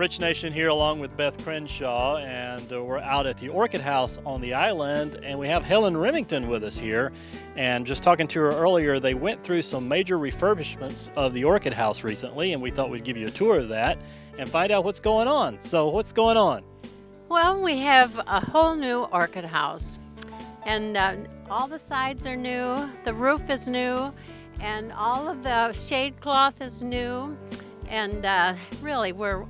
Rich Nation here along with Beth Crenshaw, and we're out at the Orchid House on the island, and we have Helen Remington with us here. And just talking to her earlier, they went through some major refurbishments of the Orchid House recently, and we thought we'd give you a tour of that and find out what's going on. So what's going on? Well, we have a whole new orchid house, and all the sides are new, the roof is new, and all of the shade cloth is new, and really we're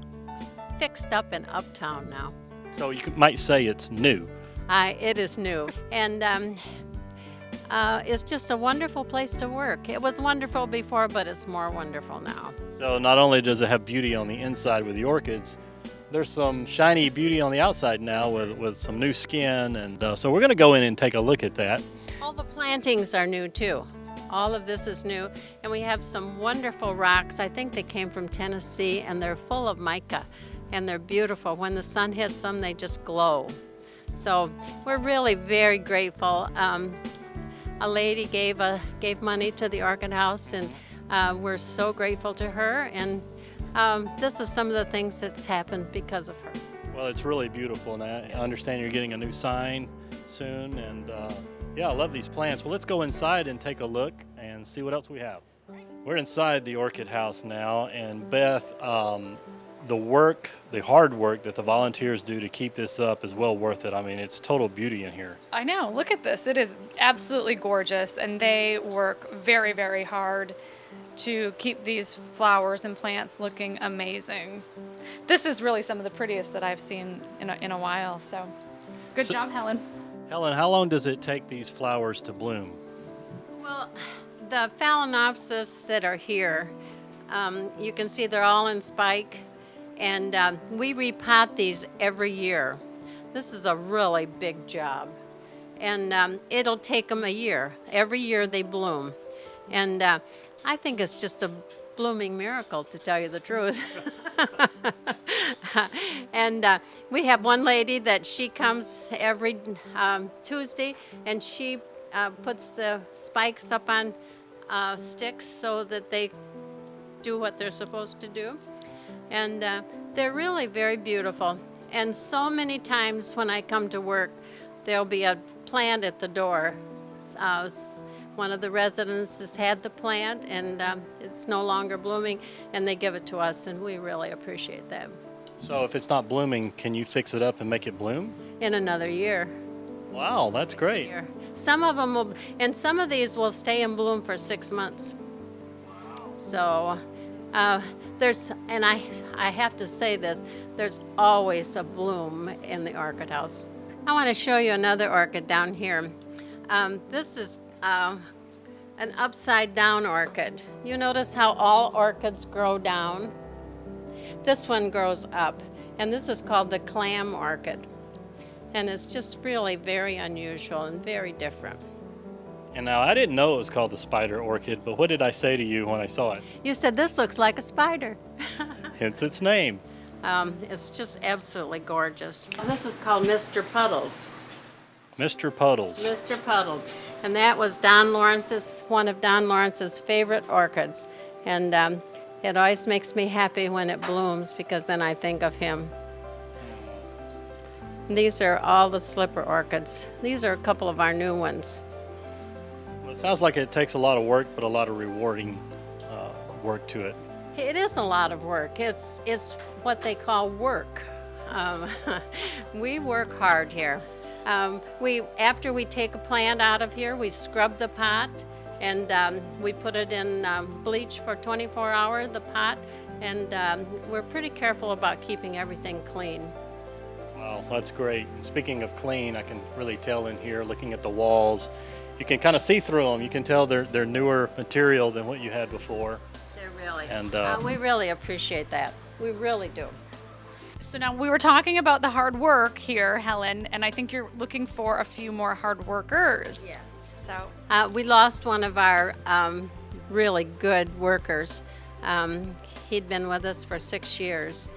fixed up in Uptown now. So you might say it's new. It is new, and it's just a wonderful place to work. It was wonderful before, but it's more wonderful now. So not only does it have beauty on the inside with the orchids, there's some shiny beauty on the outside now with some new skin, and so we're going to go in and take a look at that. All the plantings are new too. All of this is new, and we have some wonderful rocks. I think they came from Tennessee, and they're full of mica, and they're beautiful. When the sun hits them, they just glow. So we're really very grateful. A lady gave money to the Orchid House, and we're so grateful to her, and this is some of the things that's happened because of her. Well, it's really beautiful, and I understand you're getting a new sign soon, and yeah, I love these plants. Well, let's go inside and take a look and see what else we have. We're inside the Orchid House now, and Beth, the hard work that the volunteers do to keep this up is well worth it. I mean, it's total beauty in here. I know, look at this. It is absolutely gorgeous, and they work very, very hard to keep these flowers and plants looking amazing. This is really some of the prettiest that I've seen in a while, so good job, Helen. Helen, how long does it take these flowers to bloom? Well, the phalaenopsis that are here, you can see they're all in spike, and we repot these every year. This is a really big job, and it'll take them a year. Every year they bloom, and I think it's just a blooming miracle, to tell you the truth. And we have one lady that she comes every Tuesday, and she puts the spikes up on sticks so that they do what they're supposed to do. And they're really very beautiful. And so many times when I come to work, there'll be a plant at the door. One of the residents has had the plant, and it's no longer blooming, and they give it to us, and we really appreciate that. So if it's not blooming, can you fix it up and make it bloom? In another year. Wow, that's great. Some of them will, and some of these will stay in bloom for 6 months. So there's, and I have to say this, there's always a bloom in the Orchid House. I want to show you another orchid down here. This is an upside down orchid. You notice how all orchids grow down? This one grows up, and this is called the clam orchid. And it's just really very unusual and very different. And now I didn't know it was called the spider orchid, but what did I say to you when I saw it? You said this looks like a spider. Hence its name. It's just absolutely gorgeous. This is called Mr. Puddles. Mr. Puddles. Mr. Puddles. And that was one of Don Lawrence's favorite orchids. And it always makes me happy when it blooms, because then I think of him. These are all the slipper orchids. These are a couple of our new ones. Well, it sounds like it takes a lot of work, but a lot of rewarding work to it. It is a lot of work. It's what they call work. We work hard here. After we take a plant out of here, we scrub the pot, and we put it in bleach for 24 hours, the pot, and we're pretty careful about keeping everything clean. Wow, that's great. Speaking of clean, I can really tell in here, looking at the walls, you can kind of see through them. You can tell they're newer material than what you had before. They're really. And we really appreciate that. We really do. So now we were talking about the hard work here, Helen, and I think you're looking for a few more hard workers. Yes. So we lost one of our really good workers. He'd been with us for 6 years,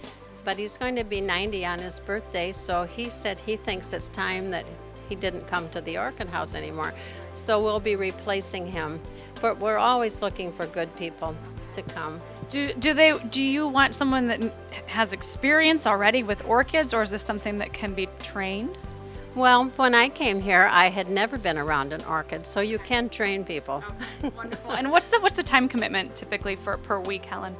but he's going to be 90 on his birthday, so he said he thinks it's time that he didn't come to the Orchid House anymore. So we'll be replacing him. But we're always looking for good people to come. Do you want someone that has experience already with orchids, or is this something that can be trained? Well, when I came here, I had never been around an orchid, so you can train people. Wonderful. And what's the time commitment typically for per week, Helen?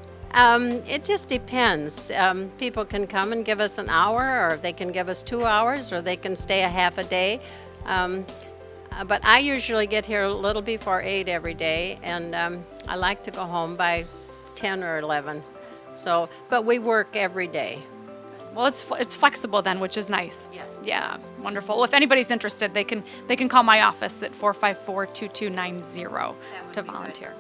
It just depends. People can come and give us an hour, or they can give us 2 hours, or they can stay a half a day. But I usually get here a little before 8 every day, and I like to go home by 10 or 11. So, but we work every day. Well, it's flexible then, which is nice. Yes. Yeah, wonderful. Well, if anybody's interested, they can call my office at 454-2290 to volunteer.